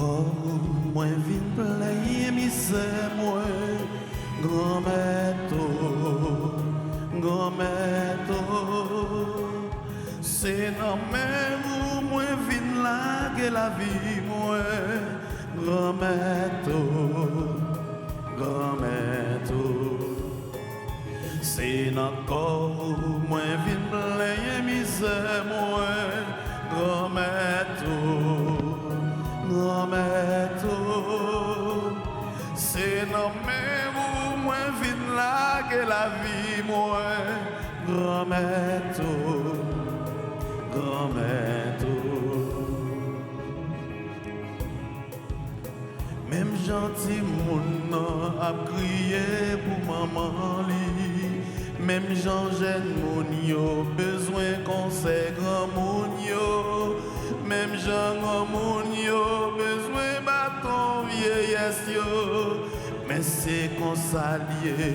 encore moi vin player misère moi grand-mère c'est dans même où moi vin laguer la vie moi grand-mère c'est encore où moi vin player misère moi grand-mère c'est non même où moi vin laguer la vie moi grand-mère même gentil moun a crié pour maman li même Jean jeune moun yo besoin conseil grand moun yo même Jean grand moun yo besoin bâton vieillesse yo mais c'est qu'on s'allie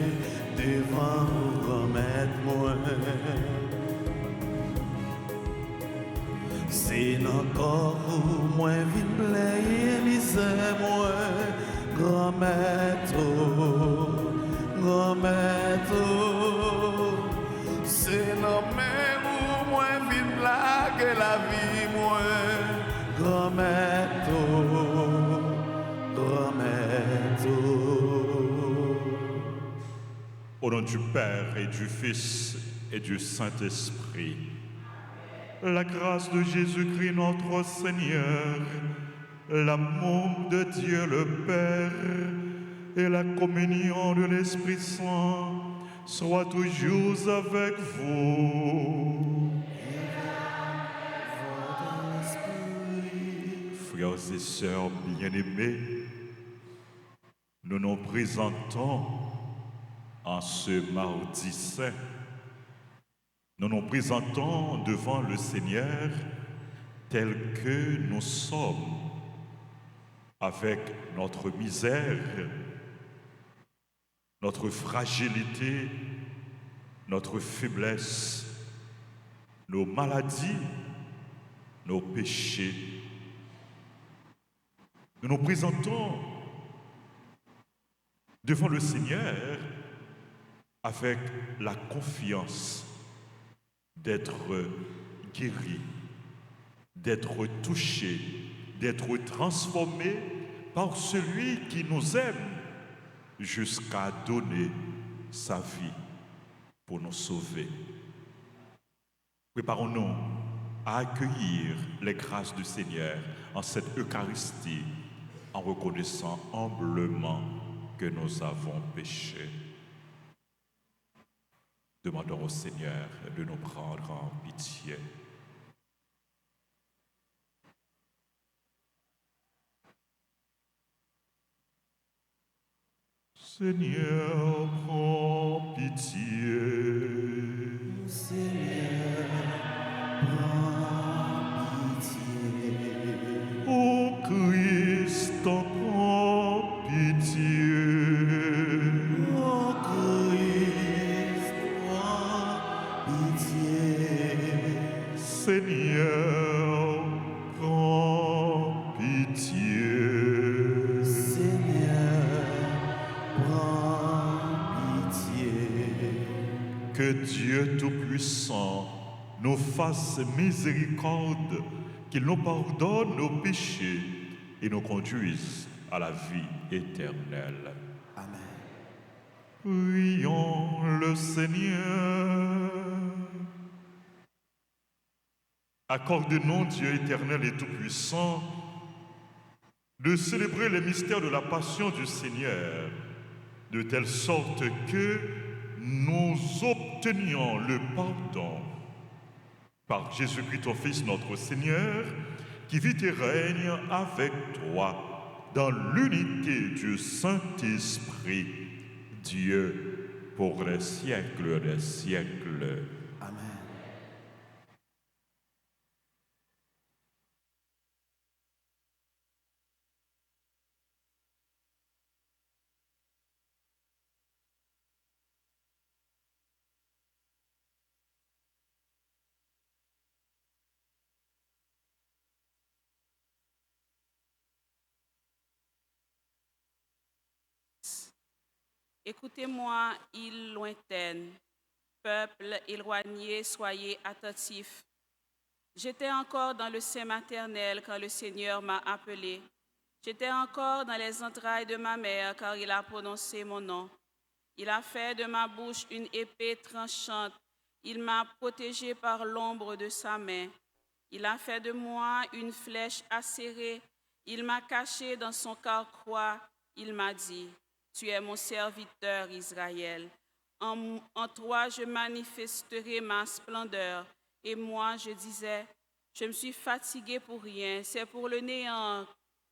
devant grand-mère moi c'est encore où moi vin player misère moi grand-mère c'est non même où moi vin laguer la vie moi grand-mère Au nom du Père et du Fils et du Saint-Esprit, la grâce de Jésus-Christ notre Seigneur, l'amour de Dieu le Père et la communion de l'Esprit Saint soient toujours avec vous. Frères et sœurs bien-aimés, nous nous présentons en ce mardi saint. Nous nous présentons devant le Seigneur tel que nous sommes, avec notre misère, notre fragilité, notre faiblesse, nos maladies, nos péchés. Nous nous présentons devant le Seigneur avec la confiance d'être guéri, d'être touché, d'être transformé par celui qui nous aime jusqu'à donner sa vie pour nous sauver. Préparons-nous à accueillir les grâces du Seigneur en cette Eucharistie en reconnaissant humblement que nous avons péché. Demandons au Seigneur de nous prendre en pitié. Seigneur, prends pitié. Seigneur, prends pitié. Ô Christ, prends pitié. Ô Christ, prends pitié. Seigneur, prends pitié. Que Dieu Tout-Puissant nous fasse miséricorde, qu'il nous pardonne nos péchés et nous conduise à la vie éternelle. Amen. Prions le Seigneur. Accorde-nous, Dieu éternel et Tout-Puissant, de célébrer les mystères de la passion du Seigneur, de telle sorte que nous obtenions le pardon par Jésus-Christ, ton Fils, notre Seigneur, qui vit et règne avec toi dans l'unité du Saint-Esprit, Dieu, pour les siècles des siècles. Amen. Écoutez-moi, îles lointaines, peuple éloigné, soyez attentifs. J'étais encore dans le sein maternel quand le Seigneur m'a appelé. J'étais encore dans les entrailles de ma mère car il a prononcé mon nom. Il a fait de ma bouche une épée tranchante. Il m'a protégé par l'ombre de sa main. Il a fait de moi une flèche acérée. Il m'a caché dans son carquois. Il m'a dit, tu es mon serviteur Israël. En toi je manifesterai ma splendeur. Et moi je disais, je me suis fatigué pour rien. C'est pour le néant,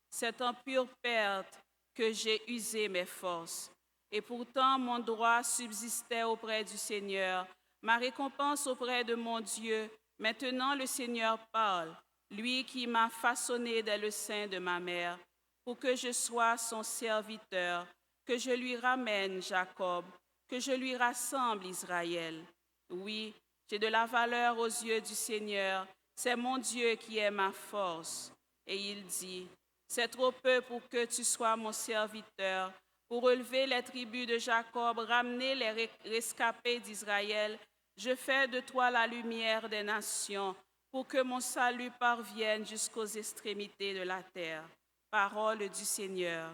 c'est en pure perte que j'ai usé mes forces. Et pourtant mon droit subsistait auprès du Seigneur, ma récompense auprès de mon Dieu. Maintenant le Seigneur parle, lui qui m'a façonné dès le sein de ma mère, pour que je sois son serviteur, que je lui ramène Jacob, que je lui rassemble Israël. Oui, j'ai de la valeur aux yeux du Seigneur, c'est mon Dieu qui est ma force. Et il dit, c'est trop peu pour que tu sois mon serviteur, pour relever les tribus de Jacob, ramener les rescapés d'Israël. Je fais de toi la lumière des nations, pour que mon salut parvienne jusqu'aux extrémités de la terre. Parole du Seigneur.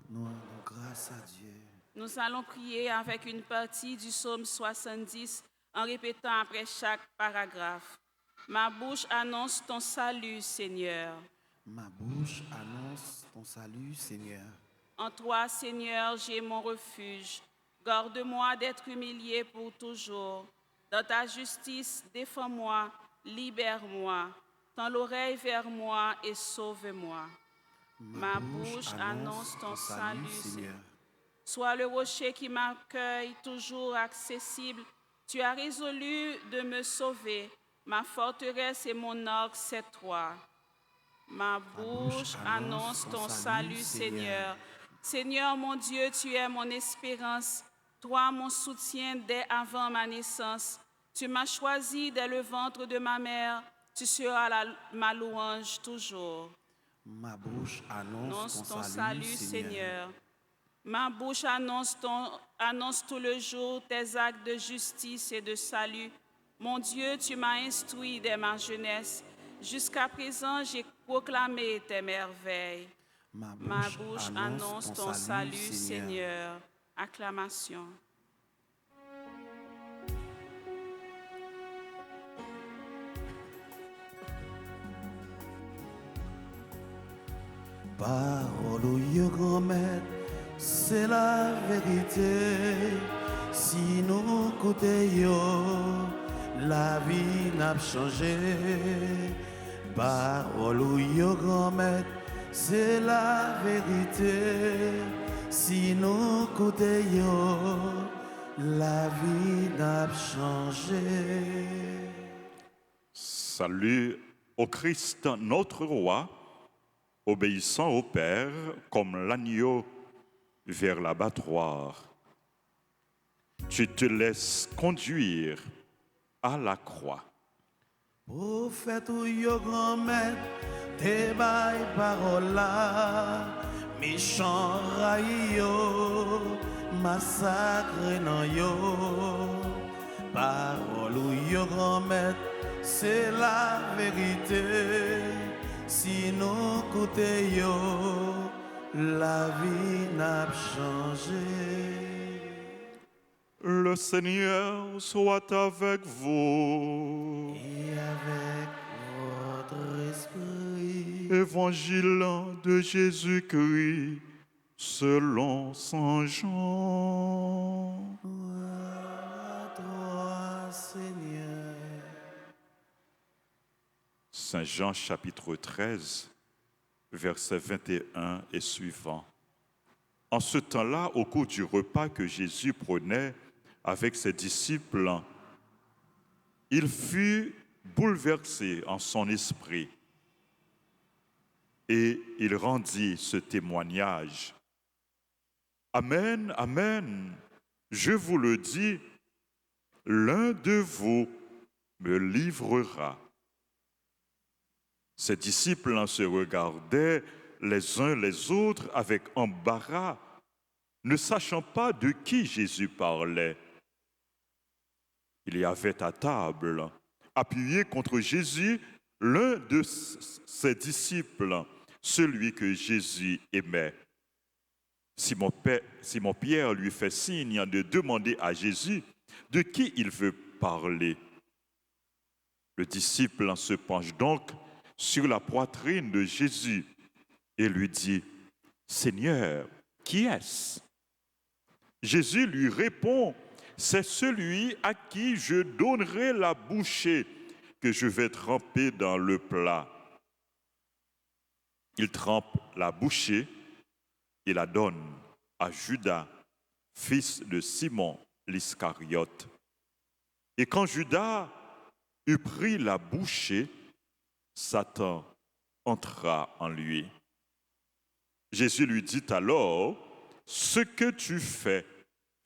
Nous rendons grâce à Dieu. Nous allons prier avec une partie du psaume 70 en répétant après chaque paragraphe. Ma bouche annonce ton salut, Seigneur. Ma bouche annonce ton salut, Seigneur. En toi, Seigneur, j'ai mon refuge. Garde-moi d'être humilié pour toujours. Dans ta justice, défends-moi, libère-moi. Tends l'oreille vers moi et sauve-moi. Ma bouche annonce ton salut, Seigneur. Sois le rocher qui m'accueille, toujours accessible. Tu as résolu de me sauver. Ma forteresse et mon arc, c'est toi. Ma bouche annonce ton salut, Seigneur. Seigneur mon Dieu, tu es mon espérance. Toi, mon soutien dès avant ma naissance. Tu m'as choisi dès le ventre de ma mère. Tu seras ma louange toujours. Ma bouche annonce ton salut, Seigneur. Ma bouche annonce tout le jour tes actes de justice et de salut. Mon Dieu, tu m'as instruit dès ma jeunesse. Jusqu'à présent, j'ai proclamé tes merveilles. Ma bouche annonce ton salut, Seigneur. Acclamation. Parole au grand maître, c'est la vérité. Si nous côtéons, la vie n'a pas changé. Parole au grand maître, c'est la vérité. Si nous côtéons, la vie n'a pas changé. Salut au Christ, notre roi, obéissant au Père comme l'agneau vers l'abattoir. Tu te laisses conduire à la croix. Prophète ou yo grand maître, te bail parole là, méchant raï yo, massacre nan yo. Parole ou yo grand maître, c'est la vérité. Si nous côtéons, la vie n'a pas changé. Le Seigneur soit avec vous. Et avec votre esprit. Évangile de Jésus-Christ selon saint Jean. À toi, Seigneur. Saint Jean chapitre 13, versets 21 et suivants. En ce temps-là, au cours du repas que Jésus prenait avec ses disciples, il fut bouleversé en son esprit et il rendit ce témoignage. Amen, amen, je vous le dis, l'un de vous me livrera. Ses disciples se regardaient les uns les autres avec embarras, ne sachant pas de qui Jésus parlait. Il y avait à table, appuyé contre Jésus, l'un de ses disciples, celui que Jésus aimait. Simon-Pierre lui fait signe de demander à Jésus de qui il veut parler. Le disciple se penche donc sur la poitrine de Jésus et lui dit, « Seigneur, qui est-ce » Jésus lui répond, « C'est celui à qui je donnerai la bouchée que je vais tremper dans le plat. » Il trempe la bouchée et la donne à Judas, fils de Simon l'Iscariote. Et quand Judas eut pris la bouchée, Satan entra en lui. Jésus lui dit alors, « Ce que tu fais,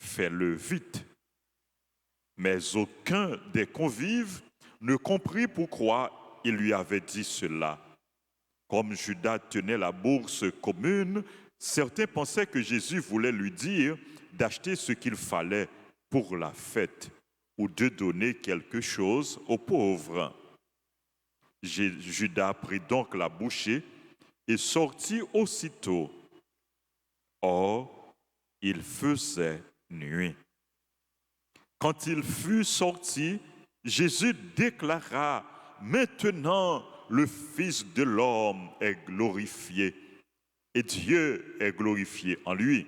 fais-le vite. » Mais aucun des convives ne comprit pourquoi il lui avait dit cela. Comme Judas tenait la bourse commune, certains pensaient que Jésus voulait lui dire d'acheter ce qu'il fallait pour la fête ou de donner quelque chose aux pauvres. Judas prit donc la bouchée et sortit aussitôt. Or, il faisait nuit. Quand il fut sorti, Jésus déclara, « Maintenant, le Fils de l'homme est glorifié et Dieu est glorifié en lui.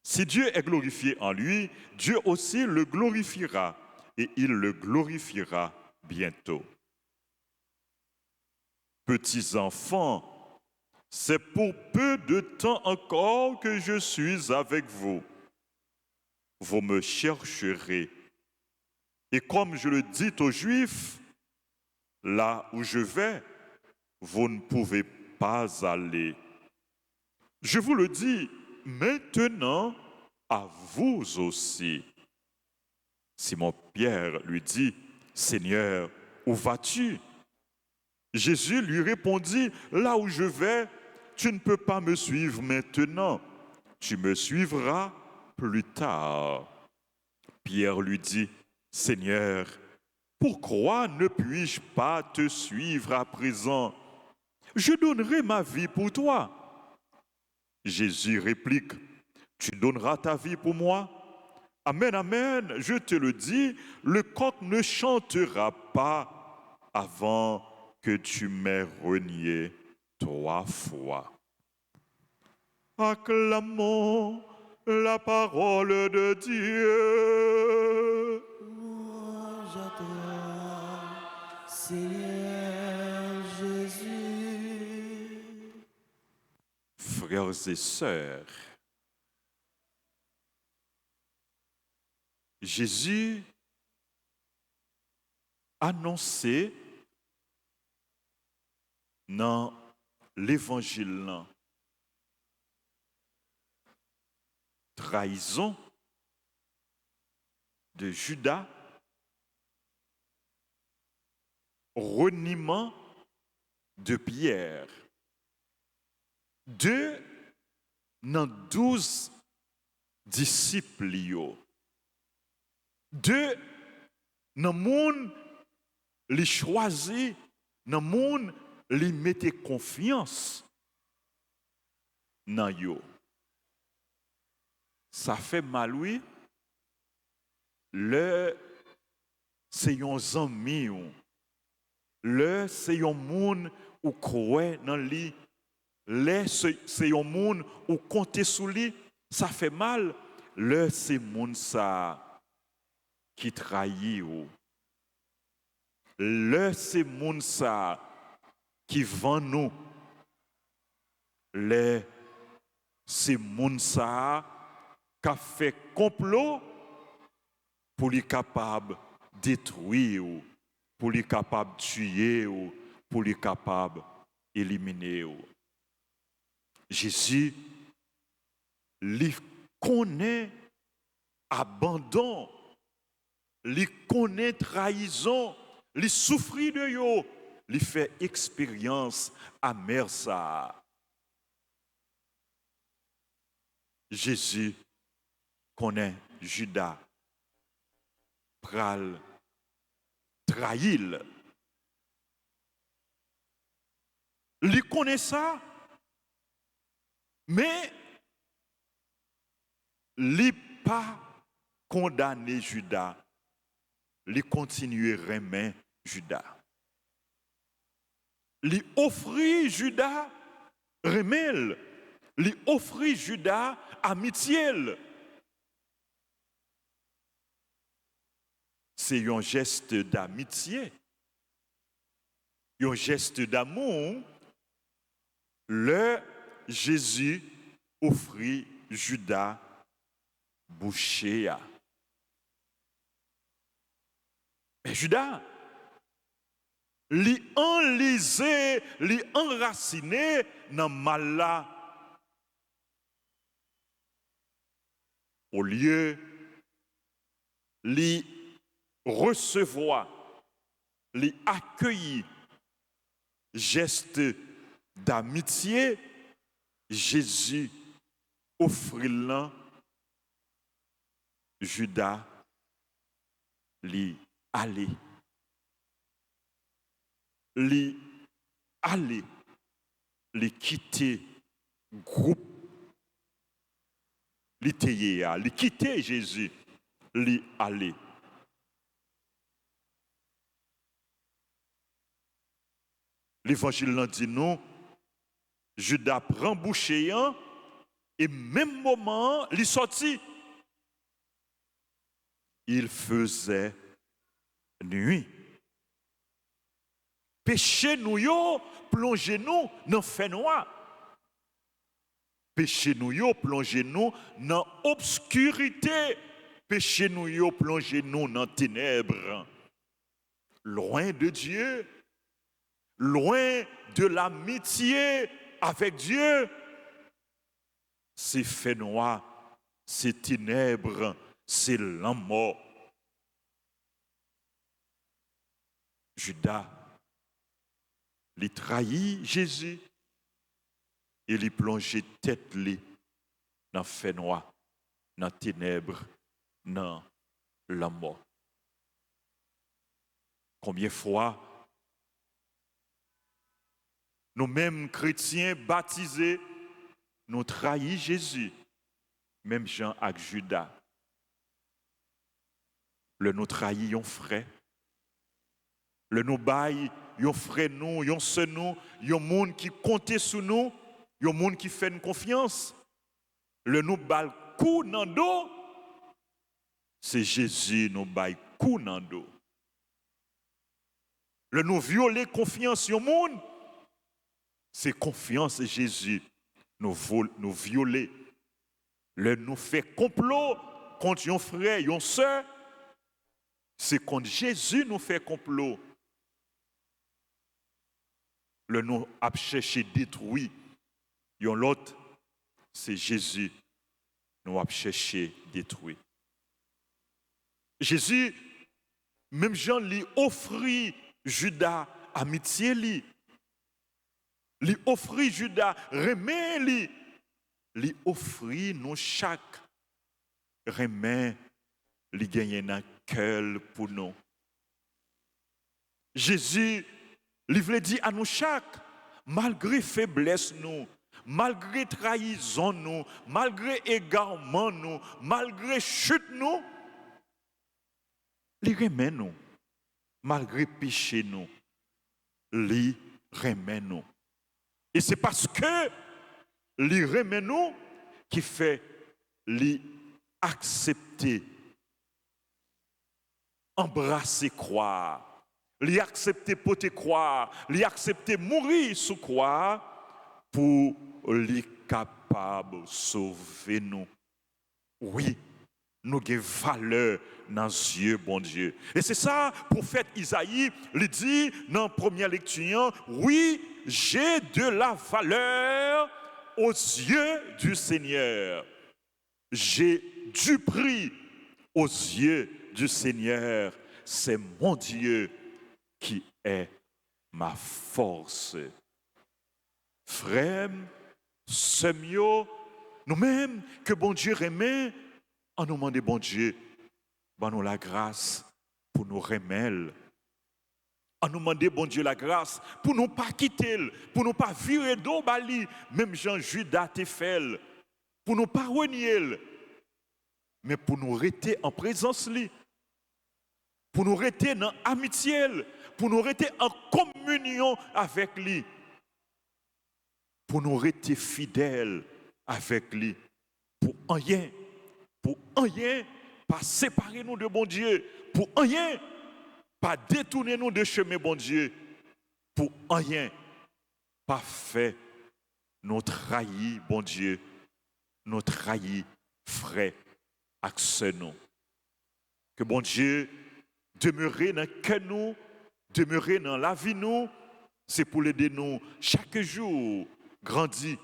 Si Dieu est glorifié en lui, Dieu aussi le glorifiera et il le glorifiera bientôt. Petits enfants, c'est pour peu de temps encore que je suis avec vous. Vous me chercherez. Et comme je le dis aux Juifs, là où je vais, vous ne pouvez pas aller. Je vous le dis maintenant à vous aussi. Simon-Pierre lui dit, « Seigneur, où vas-tu » Jésus lui répondit, « Là où je vais, tu ne peux pas me suivre maintenant. Tu me suivras plus tard. » Pierre lui dit, « Seigneur, pourquoi ne puis-je pas te suivre à présent? Je donnerai ma vie pour toi. » Jésus réplique, « Tu donneras ta vie pour moi? Amen, amen, je te le dis, le coq ne chantera pas avant que tu m'aies renié 3 fois. » Acclamons la parole de Dieu. Louange à toi, Seigneur Jésus. Frères et sœurs, Jésus annonçait dans l'évangile trahison de Judas, reniement de Pierre. 2 dans 12 disciples. 2 dans le monde, les choisi, dans le monde, les mettez confiance dans yo. Ça fait mal, oui. Le c'est un ami, le c'est un monde où croit dans lui. Le c'est un monde où compter sur lui. Ça fait mal. Le c'est monde ça qui trahit ou. Le c'est monde ça qui vend nous. Le c'est monde ça qui a fait complot pour les capable détruire ou pour les capable tuer ou pour les capable éliminer ou. Jésus lui connaît abandon, lui connaît trahison, lui souffrit de yo, lui fait expérience amère ça. Jésus connaît Judas pral trahir. Il connaît ça, mais il n'a pas condamné Judas. Il continue à aimer Judas. Il offrit Judas remel. Il offrit Judas amitié. C'est un geste d'amitié, un geste d'amour. Le Jésus offrit Judas boucher. Mais Judas, li enlisé, li enraciné dans le mal là. Au lieu li recevoir, li accueillir geste d'amitié, Jésus offrit là Judas li aller. Li aller, li quitter groupe, li teye, li quitter Jésus, li aller. L'évangile nous dit non, Judas prend boucher et même moment, il sorti. Il faisait nuit. Péché nous yo, plongez nous dans fait noir. Péché nous yo, plongez nous dans obscurité. Péché nous yo, plongez nous dans ténèbres. Loin de Dieu, loin de l'amitié avec Dieu. C'est fait noir, c'est ténèbres, c'est la mort. Judas, il trahit Jésus et il plonge tête dans le fait noir, dans les ténèbres, dans la mort. Combien de fois nous-mêmes chrétiens baptisés, nous trahissons Jésus, même Jean avec Judas. Le nous trahissons frère. Le nous bail, yon frère nous, yon sœur nous, yon monde qui compte sur nous, yon monde qui fait une confiance. Le nous bail coup dans dos, c'est Jésus nous bail coup dans dos. Le nous violer confiance yon monde, c'est confiance Jésus nous violer. Le nous fait complot contre yon frère, yon sœur, c'est contre Jésus nous fait complot. Le nous a cherché détruire. Yon l'autre, c'est Jésus nous a cherché détruire. Jésus, même Jean lui offrit Judas amitié lui. Lui offrit Judas remet lui. Lui offrit nous chaque remet lui gagner dans cœur pour nous. Jésus il veut dire à nous chaque, malgré faiblesse nous, malgré trahison nous, malgré égarement nous, malgré chute nous, il remet nous, malgré péché nous, il remet nous. Et c'est parce que il remet nous qui fait l'accepter, embrasser, croire. Li accepter pour te croire, li accepter mourir sous croix pour li capable sauver nous. Oui, nous avons valeur dans les yeux bon Dieu. Et c'est ça, prophète Isaïe, il dit dans la première lecture, oui, j'ai de la valeur aux yeux du Seigneur. J'ai du prix aux yeux du Seigneur. C'est mon Dieu qui est ma force. Frère, semio, Nous-mêmes, que bon Dieu remet, en nous demandant bon Dieu, nous la grâce pour nous remettre. En nous demander bon Dieu la grâce pour nous pas quitter, pour nous pas virer d'eau bali, même Jean-Judas te fait, pour nous pas renier, mais pour nous rester en présence lui, pour nous rester dans l'amitié, pour nous rester en communion avec lui, pour nous rester fidèles avec lui, pour rien, pas séparer nous de bon Dieu, pour rien, pas détourner nous de chemin bon Dieu, pour rien, pas faire nous trahir bon Dieu, nous trahir frère, accès nous. Que bon Dieu demeurer dans le cœur nous, demeurer dans la vie nous, c'est pour l'aider nous chaque jour grandir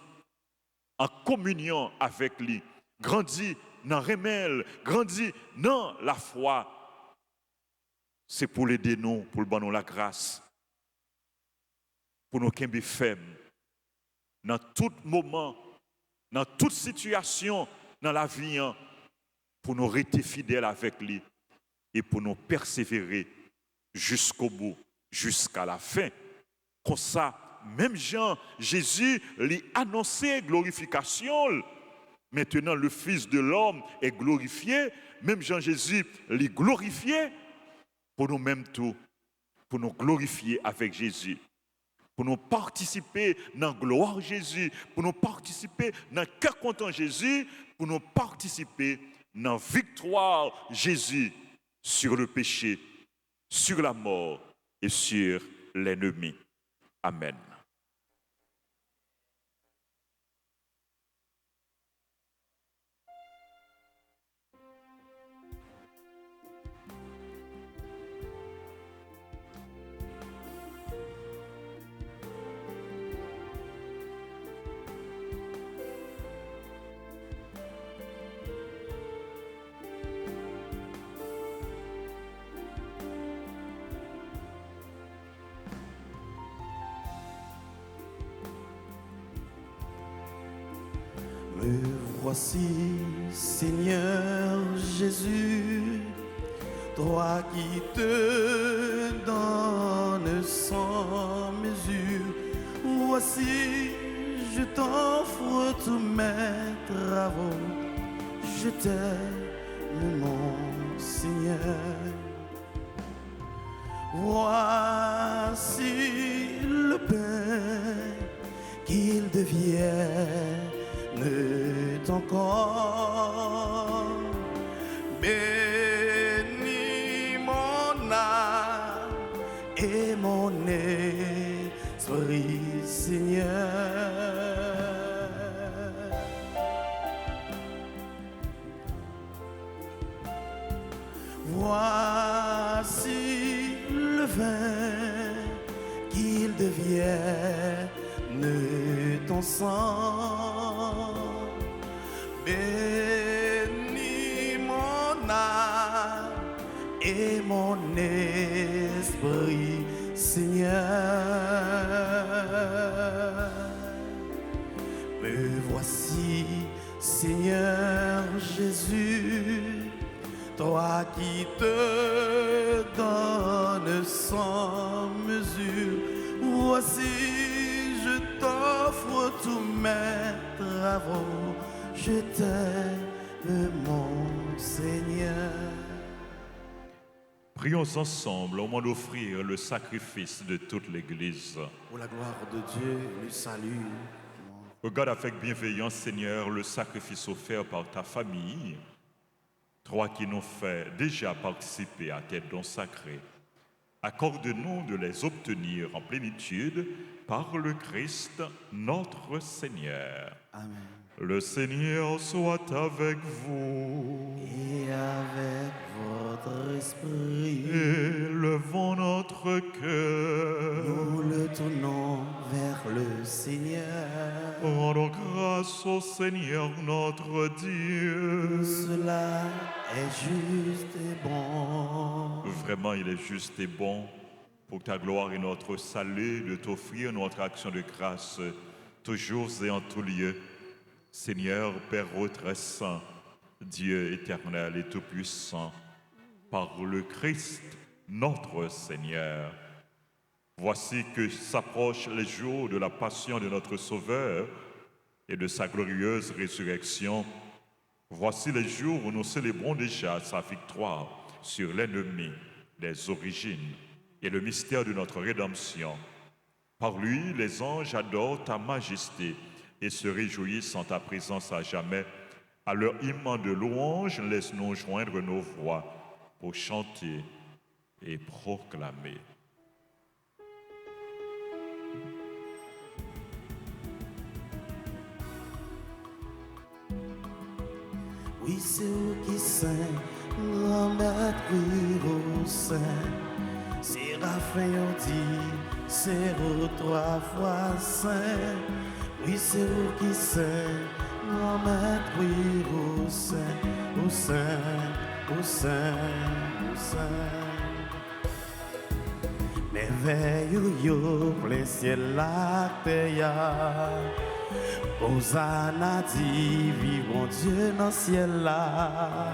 en communion avec lui, grandir dans le remède, grandir dans la foi. C'est pour l'aider nous, pour le donner la grâce, pour nous qu'un ferme dans tout moment, dans toute situation dans la vie, pour nous rester fidèles avec lui et pour nous persévérer jusqu'au bout, jusqu'à la fin. Comme ça, même Jean, Jésus lui annonçait glorification. Maintenant, le Fils de l'homme est glorifié. Même Jean Jésus lui glorifié. Pour nous-mêmes tout, pour nous glorifier avec Jésus, pour nous participer dans la gloire de Jésus, pour nous participer dans le cœur content Jésus, pour nous participer dans la victoire de Jésus sur le péché, sur la mort et sur l'ennemi. Amen. Me voici, Seigneur Jésus, toi qui te donnes sans mesure. Voici, je t'offre tous mes travaux. Je t'aime, mon Seigneur. Voici le pain qu'il devienne ton corps. Bénis mon âme Et mon esprit, Seigneur. Voici le vin qu'il devienne ton sang. Bénis mon âme Et mon esprit, Seigneur. Me voici, Seigneur Jésus, toi qui te donnes sans mesure. Voici, je t'offre tous mes travaux. Je t'aime, mon Seigneur. Prions ensemble au moment d'offrir le sacrifice de toute l'Église. Pour la gloire de Dieu, le salut. Regarde avec bienveillance, Seigneur, le sacrifice offert par ta famille. Toi qui nous fais déjà participer à tes dons sacrés. Accorde-nous de les obtenir en plénitude par le Christ notre Seigneur. Amen. Le Seigneur soit avec vous. Et avec votre esprit, Élevons notre cœur. nous le tournons vers le Seigneur. Rendons grâce au Seigneur notre Dieu. Cela est juste et bon. Vraiment, il est juste et bon pour ta gloire et notre salut de t'offrir notre action de grâce toujours et en tout lieu. Seigneur, Père très saint, Dieu éternel et tout-puissant, par le Christ, notre Seigneur. Voici que s'approchent les jours de la passion de notre Sauveur et de sa glorieuse résurrection. Voici les jours où nous célébrons déjà sa victoire sur l'ennemi des origines et le mystère de notre rédemption. Par lui, les anges adorent ta majesté et se réjouissent en ta présence à jamais. À leur hymne de louange, laisse-nous joindre nos voix pour chanter et proclamer. Oui, c'est où qui saint, grand maître, oui, au saint. C'est Raphaël dit, c'est où 3 fois saint. Oui, c'est où qui saint, grand maître, oui, au saint, au saint, au saint, au saint. Merveille, yo, plein ciel, la terre. Hosanna dit, vive mon Dieu dans le ciel là.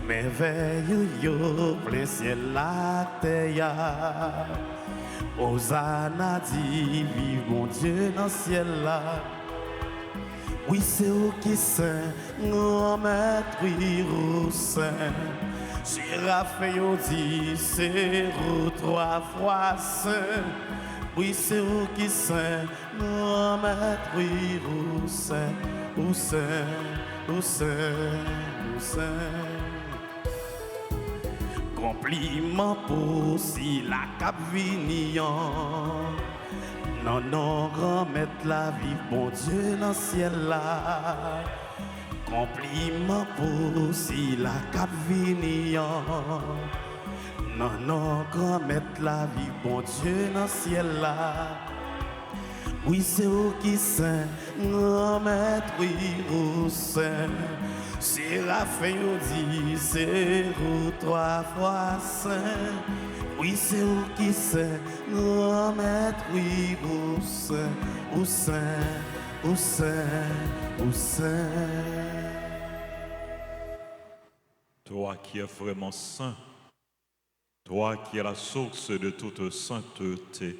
Merveille, yo, plein ciel la terre. Hosanna dit, vive mon Dieu dans le ciel là. Oui, c'est où qui saint, grand maître, oui, au saint. C'est Raphaël dit, c'est où 3 fois saint. Oui, c'est où qui saint, grand maître, oui, au saint, au saint, au saint, au saint. Compliment pour si la cap vignon. Non, non, grand maître, la vie, bon Dieu, dans le ciel là. Compliment pour si la cap vignon. Non, non, grand maître, la vie, bon Dieu, dans le ciel là. Oui, c'est où qui saint, grand maître, oui, au saint. C'est Raphaël dit, c'est où 3 fois saint. Oui, c'est où qui saint, grand maître, oui, au saint, au saint, au saint, au saint. Toi qui es vraiment saint, toi qui es la source de toute sainteté,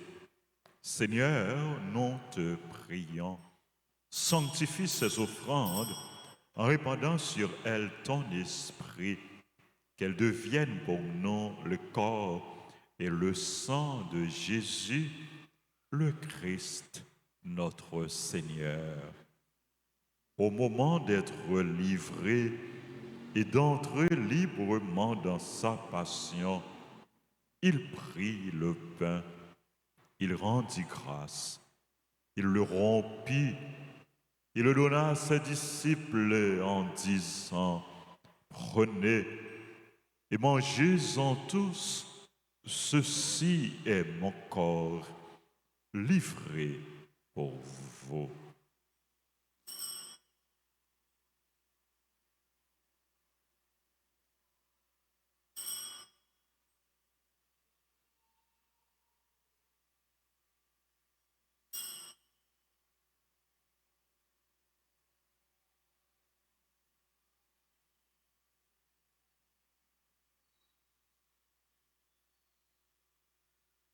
Seigneur, nous te prions, sanctifie ces offrandes en répandant sur elles ton esprit, qu'elles deviennent pour nous le corps et le sang de Jésus, le Christ, notre Seigneur. Au moment d'être livré et d'entrer librement dans sa passion, il prit le pain, il rendit grâce, il le rompit, il le donna à ses disciples en disant, « Prenez et mangez-en tous, ceci est mon corps livré pour vous. »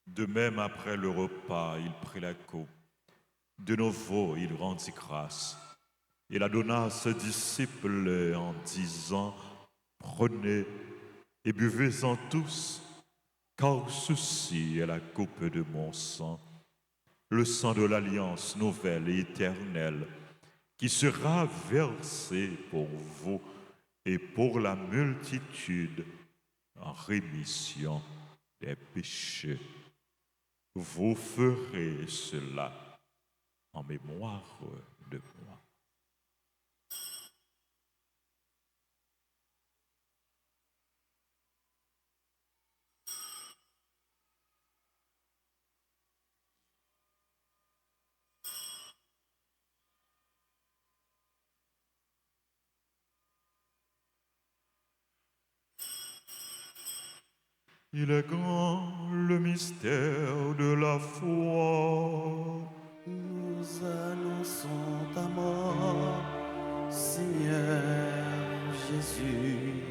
De même, après le repas, il prit la coupe. De nouveau, il rendit grâce. Il la donna à ses disciples en disant, « Prenez et buvez-en tous, car ceci est la coupe de mon sang, le sang de l'alliance nouvelle et éternelle, qui sera versé pour vous et pour la multitude en rémission des péchés. Vous ferez cela en mémoire de moi. » Il est grand le mystère de la foi. Nous annonçons ta mort, Seigneur Jésus.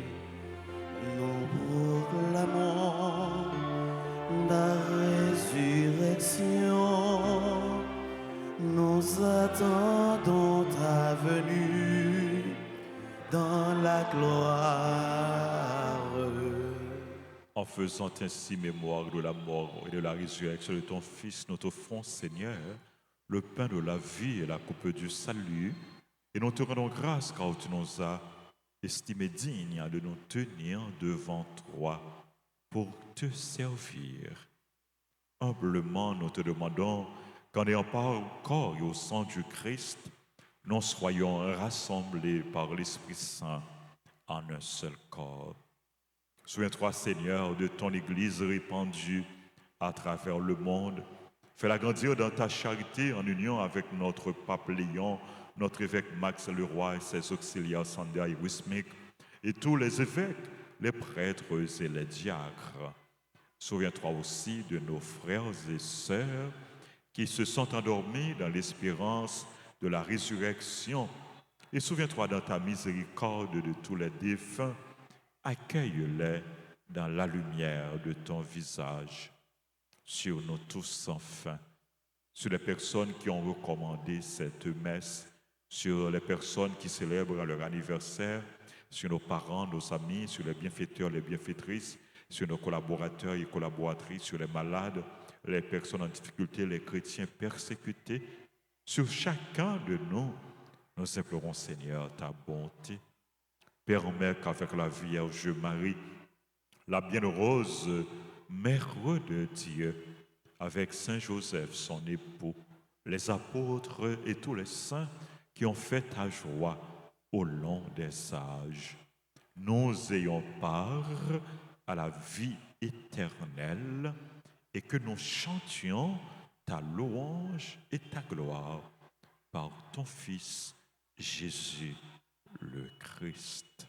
Nous proclamons la résurrection. Nous attendons ta venue dans la gloire. En faisant ainsi mémoire de la mort et de la résurrection de ton Fils, nous t'offrons, Seigneur, le pain de la vie et la coupe du salut, et nous te rendons grâce car tu nous as estimés dignes de nous tenir devant toi pour te servir. Humblement, nous te demandons qu'en ayant part au corps et au sang du Christ, nous soyons rassemblés par l'Esprit Saint en un seul corps. Souviens-toi, Seigneur, de ton Église répandue à travers le monde. Fais-la grandir dans ta charité en union avec notre pape Léon, notre évêque Max Leroy et ses auxiliaires Sandra et Wismic, et tous les évêques, les prêtres et les diacres. Souviens-toi aussi de nos frères et sœurs qui se sont endormis dans l'espérance de la résurrection. Et souviens-toi dans ta miséricorde de tous les défunts. Accueille-les dans la lumière de ton visage. Sur nous tous enfin, sur les personnes qui ont recommandé cette messe, sur les personnes qui célèbrent leur anniversaire, sur nos parents, nos amis, sur les bienfaiteurs, les bienfaitrices, sur nos collaborateurs et collaboratrices, sur les malades, les personnes en difficulté, les chrétiens persécutés. Sur chacun de nous, nous implorons, Seigneur, ta bonté. Permets qu'avec la Vierge Marie, la bienheureuse Mère de Dieu, avec Saint Joseph, son époux, les apôtres et tous les saints qui ont fait ta joie au long des âges, nous ayons part à la vie éternelle et que nous chantions ta louange et ta gloire par ton Fils Jésus le Christ.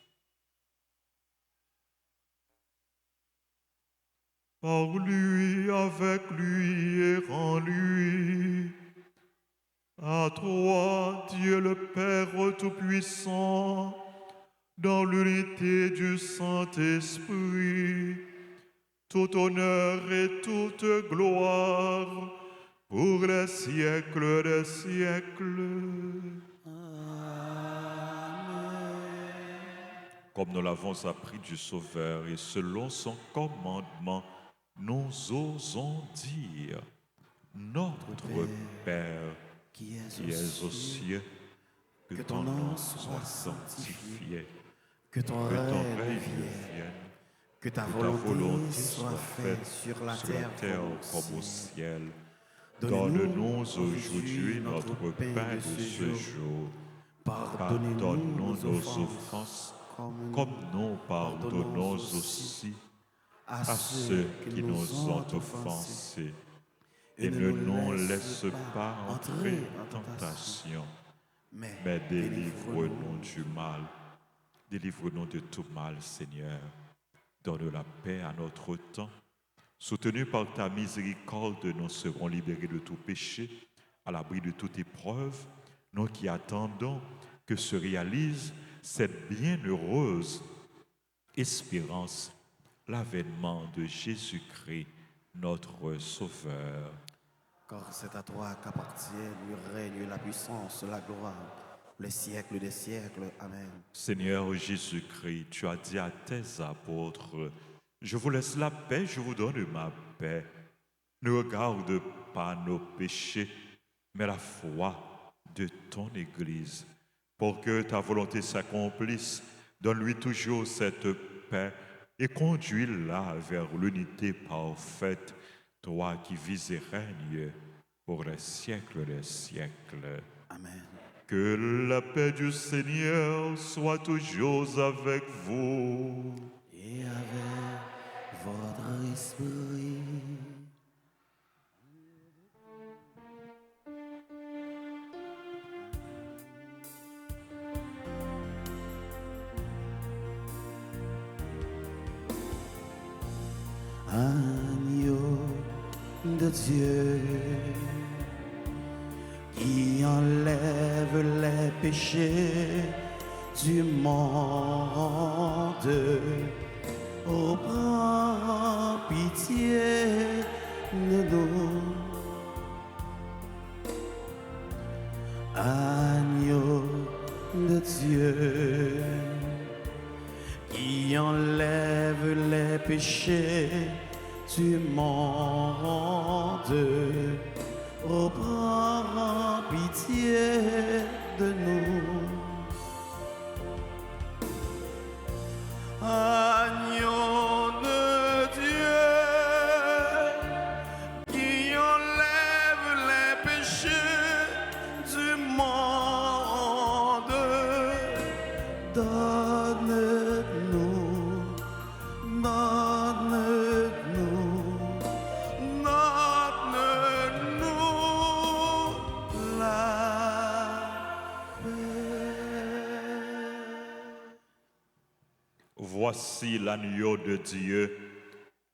Par lui, avec lui et en lui, à toi, Dieu le Père Tout-Puissant, dans l'unité du Saint-Esprit, tout honneur et toute gloire pour les siècles des siècles. Comme nous l'avons appris du Sauveur et selon son commandement, nous osons dire, notre Père qui es aux cieux, que ton nom soit sanctifié, que ton règne vienne, que ta volonté soit faite sur la terre comme au ciel. Donne-nous aujourd'hui notre pain de ce jour. Pardonne-nous nos offenses, comme nous pardonnons aussi à ceux qui nous ont offensés. Et ne nous laisse pas entrer en tentation, mais délivre-nous du mal. Délivre-nous de tout mal, Seigneur. Donne la paix à notre temps. Soutenus par ta miséricorde, nous serons libérés de tout péché, à l'abri de toute épreuve, nous qui attendons que se réalise cette bienheureuse espérance, l'avènement de Jésus-Christ, notre Sauveur. Car c'est à toi qu'appartient le règne, la puissance, la gloire, les siècles des siècles. Amen. Seigneur Jésus-Christ, tu as dit à tes apôtres, je vous laisse la paix, je vous donne ma paix. Ne regarde pas nos péchés, mais la foi de ton Église. Pour que ta volonté s'accomplisse, donne-lui toujours cette paix et conduis-la vers l'unité parfaite, toi qui vis et règnes pour les siècles des siècles. Amen. Que la paix du Seigneur soit toujours avec vous. Et avec votre esprit. Agneau de Dieu, qui enlève les péchés du monde. Oh, prends pitié de nous. Agneau de Dieu, qui enlève les péchés du monde. Oh, prends pitié de nous. Agneau de Dieu, qui enlève les péchés du monde, donne-nous la paix. Voici l'agneau de Dieu.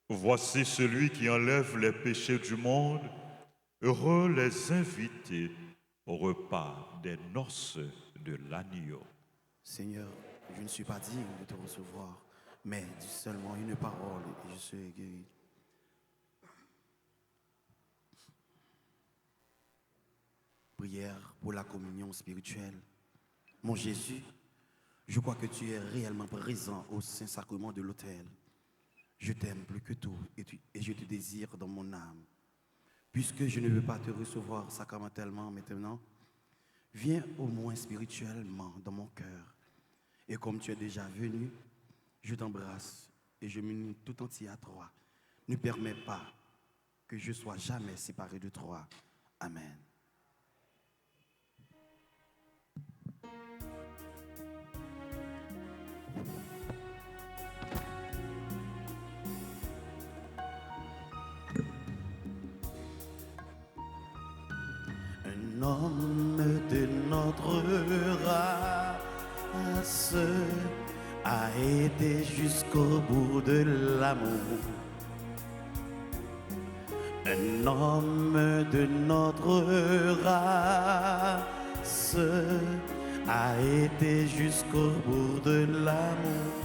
Voici celui qui enlève les péchés du monde. Heureux les invités au repas des noces de l'agneau. Seigneur, je ne suis pas digne de te recevoir, mais dis seulement une parole et je serai guéri. Prière pour la communion spirituelle. Mon Jésus, je crois que tu es réellement présent au Saint-Sacrement de l'autel. Je t'aime plus que tout et je te désire dans mon âme. Puisque je ne veux pas te recevoir sacramentellement maintenant, viens au moins spirituellement dans mon cœur. Et comme tu es déjà venu, je t'embrasse et je m'unis tout entier à toi. Ne permets pas que je sois jamais séparé de toi. Amen. Un homme de notre race a été jusqu'au bout de l'amour. Un homme de notre race a été jusqu'au bout de l'amour.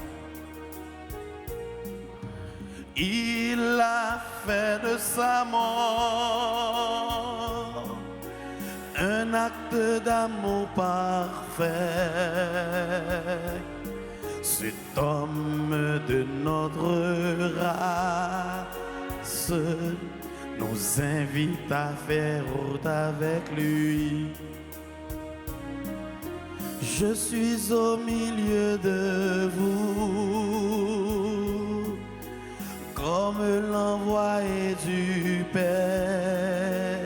Il a fait de sa mort un acte d'amour parfait. Cet homme de notre race nous invite à faire route avec lui. Je suis au milieu de vous, comme l'envoyé du Père.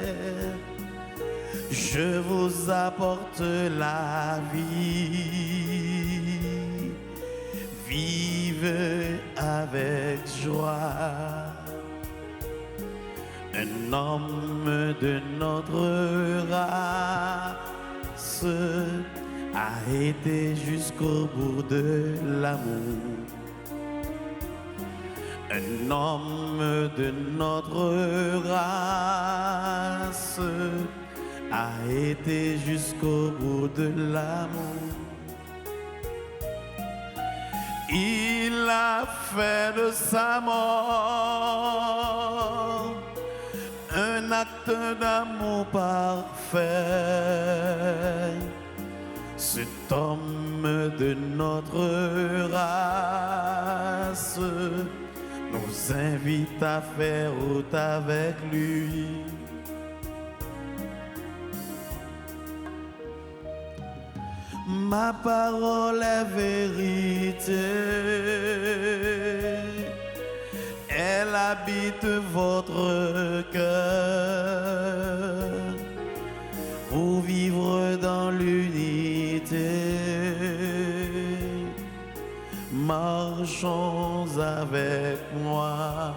Je vous apporte la vie, vive avec joie. Un homme de notre race a été jusqu'au bout de l'amour. Un homme de notre race a été jusqu'au bout de l'amour. Il a fait de sa mort un acte d'amour parfait. Cet homme de notre race nous invite à faire route avec lui. Ma parole est vérité, elle habite votre cœur pour vivre dans l'unité. Marchons avec moi.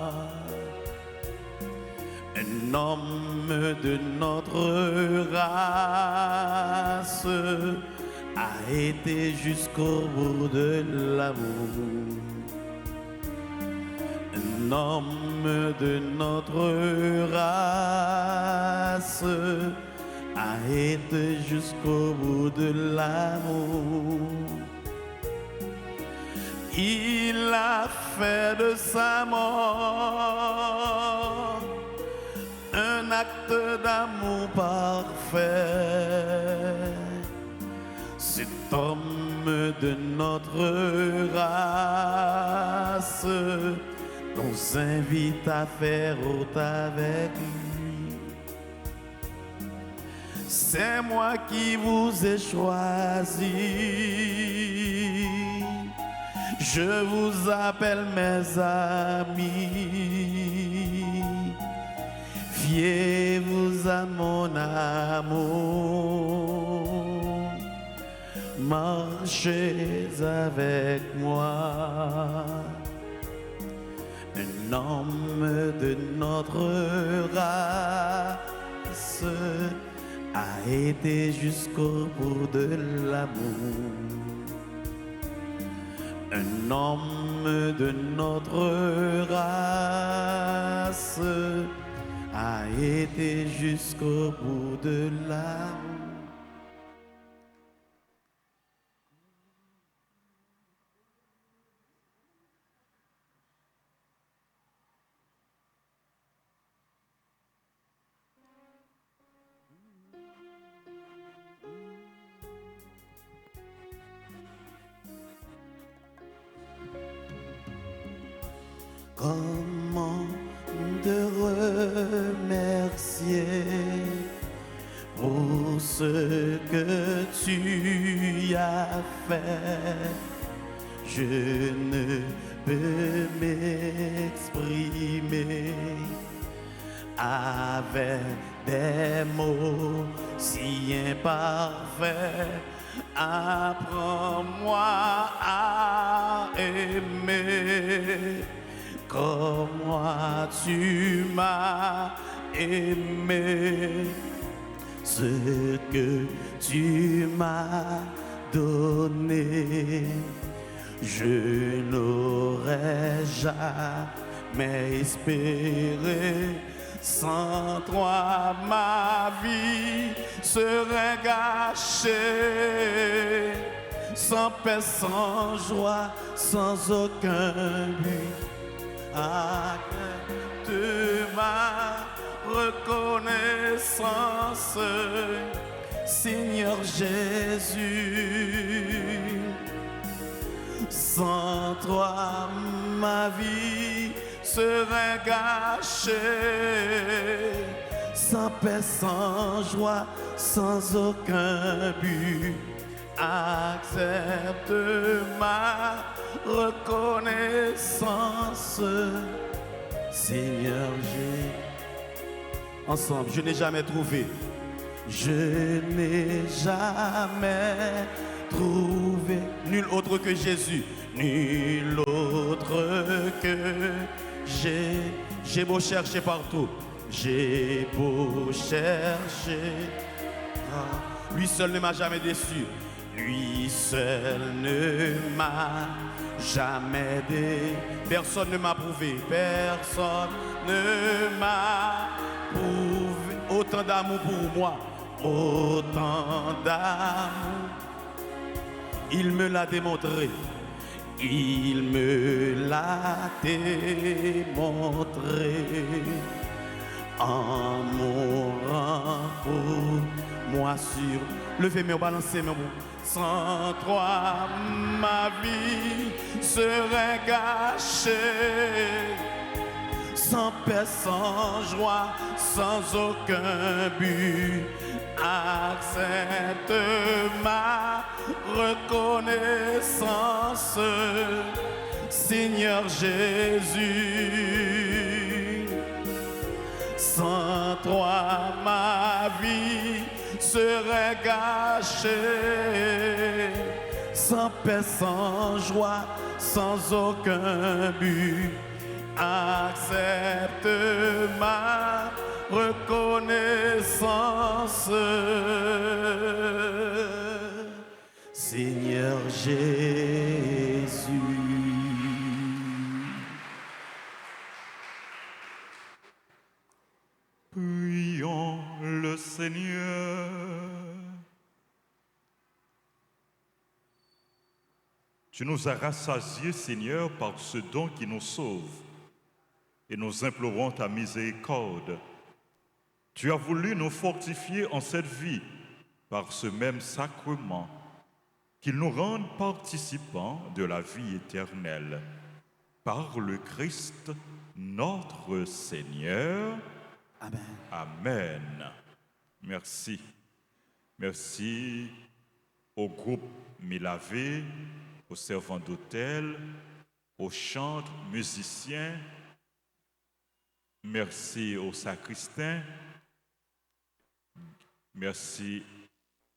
Un homme de notre race a été jusqu'au bout de l'amour. Un homme de notre race a été jusqu'au bout de l'amour. Il a fait de sa mort un acte d'amour parfait. Cet homme de notre race nous invite à faire route avec lui. C'est moi qui vous ai choisi. Je vous appelle mes amis. Fiez-vous à mon amour. Marchez avec moi. Un homme de notre race a été jusqu'au bout de l'amour. Un homme de notre race a été jusqu'au bout de l'amour. Comment te remercier pour ce que tu as fait? Je ne peux m'exprimer avec des mots si imparfaits. Apprends-moi à aimer comme moi tu m'as aimé. Ce que tu m'as donné, je n'aurais jamais espéré. Sans toi, ma vie serait gâchée. Sans paix, sans joie, sans aucun but. Acte ma reconnaissance, Seigneur Jésus. Sans toi, ma vie serait gâchée. Sans paix, sans joie, sans aucun but. Accepte ma reconnaissance, Seigneur Jésus. Ensemble, je n'ai jamais trouvé. Je n'ai jamais trouvé nul autre que Jésus, nul autre que j'ai beau chercher partout, j'ai beau chercher, lui seul ne m'a jamais déçu, lui seul ne m'a jamais déçu, personne ne m'a prouvé, personne ne m'a prouvé autant d'amour pour moi, autant d'amour. Il me l'a démontré, il me l'a démontré en mourant pour moi sur. Levez mes balancez mes mots. Sans toi, ma vie serait gâchée. Sans paix, sans joie, sans aucun but. Accepte ma reconnaissance, Seigneur Jésus. Sans toi, ma vie serait gâchée. Sans paix, sans joie, sans aucun but. Accepte ma reconnaissance, Seigneur Jésus. Prions le Seigneur. Tu nous as rassasiés, Seigneur, par ce don qui nous sauve. Et nous implorons ta miséricorde. Tu as voulu nous fortifier en cette vie par ce même sacrement, qu'il nous rende participants de la vie éternelle. Par le Christ, notre Seigneur. Amen. Amen. Merci. Merci au groupe Milavé, aux servants d'hôtel, aux chantres, musiciens. Merci aux sacristains. Merci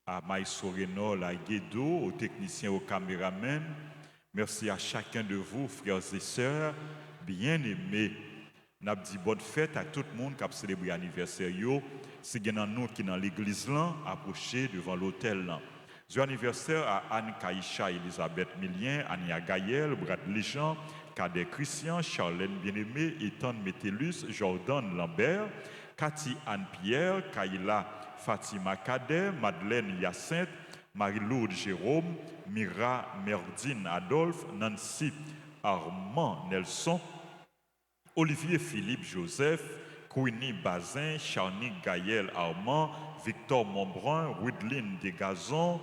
à Maïso Renol, à Guédo, aux techniciens, aux caméramens. Merci à chacun de vous, frères et sœurs, bien-aimés. Nous avons dit bonne fête à tout le monde qui a célébré l'anniversaire. C'est bien nous qui dans l'église là, approché devant l'hôtel là. Joyeux anniversaire à Anne Kaïcha, Elisabeth Milien, Ania Gaël, Bradley Jean, Kader Christian, Charlène Bien-Aimé, Ethan Métellus, Jordan Lambert, Cathy Anne-Pierre, Kaila Fatima Kader, Madeleine Hyacinthe, Marie-Lourdes Jérôme, Mira Merdine Adolphe, Nancy Armand Nelson, Olivier Philippe Joseph, Queenie Bazin, Charny Gaël Armand, Victor Montbrun, Woodline Desgazons,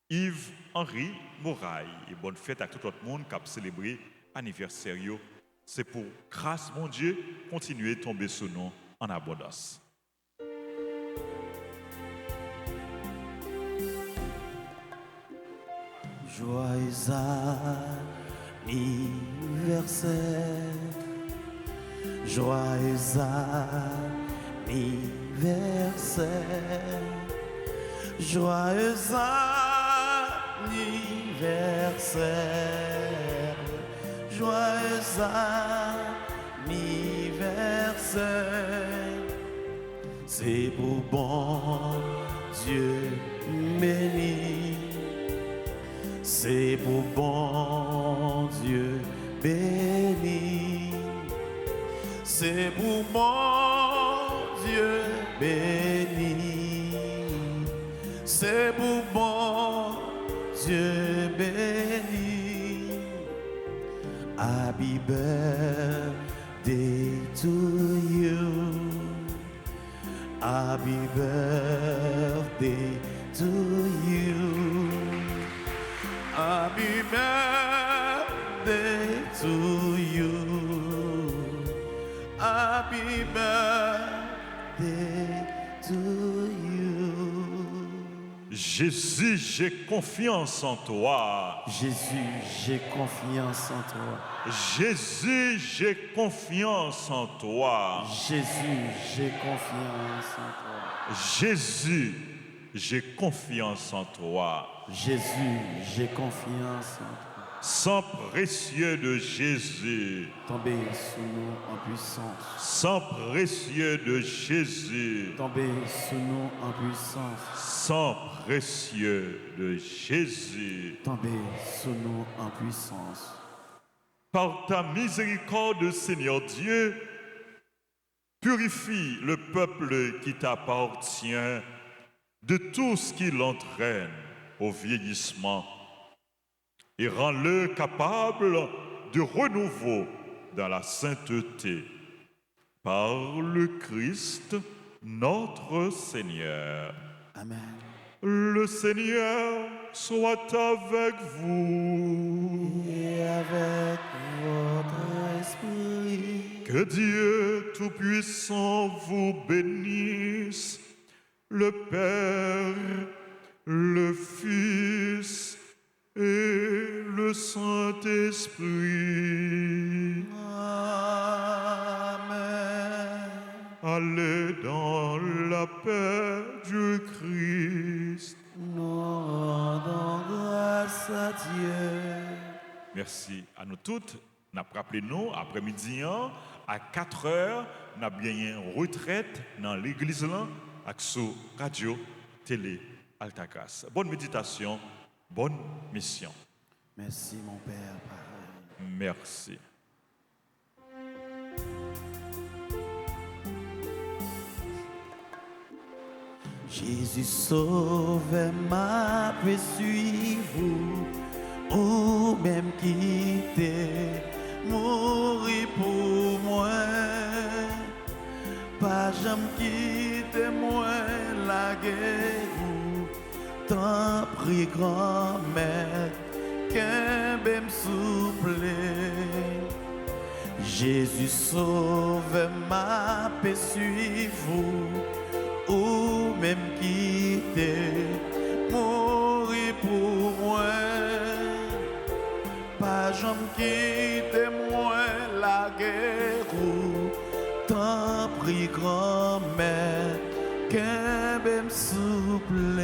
Yves Henri Moraille. Et bonne fête à tout le monde qui a célébré l'anniversaire. C'est pour grâce, mon Dieu, continuer à tomber sur nous en abondance. Joyeux anniversaire, joyeux anniversaire, joyeux anniversaire, joyeux anniversaire. C'est pour bon Dieu béni. C'est pour bon Dieu béni. C'est pour bon Dieu béni. C'est pour bon Dieu béni. Happy birthday to you. Happy birthday to you. Happy birthday to you. Happy birthday to you. Jésus, j'ai confiance en toi. Jésus, j'ai confiance en toi. Jésus, j'ai confiance en toi. Jésus, j'ai confiance en toi. Jésus, j'ai confiance en toi. Jésus, j'ai confiance en toi. Sang précieux de Jésus. Tombez sous nous en puissance. Sang précieux de Jésus. Tombez sous nous en puissance. Sang précieux de Jésus. Tombez sous nous en puissance. Par ta miséricorde, Seigneur Dieu, purifie le peuple qui t'appartient de tout ce qui l'entraîne au vieillissement et rends-le capable de renouveau dans la sainteté. Par le Christ, notre Seigneur. Amen. Le Seigneur soit avec vous. Et avec votre esprit. Que Dieu Tout-Puissant vous bénisse, le Père, le Fils et le Saint-Esprit. Amen. Allez dans la paix du Christ. Nous rendons grâce à Dieu. Merci à nous toutes. Nous avons rappelé nous, après-midi, à 4 heures, nous avons gagné une retraite dans l'église là, avec sur radio, télé, Altagrace. Bonne méditation, bonne mission. Merci mon Père. Pareil. Merci. Jésus sauve ma paix, suis-vous. guerre, tant prie grand-mère, qu'un bem souple. Jésus sauve ma paix, suivez-vous, ou même quitter, mourir pour moi. Pas jamais quitter moi la guerre, tant prie grand-mère, qu'un bem souple.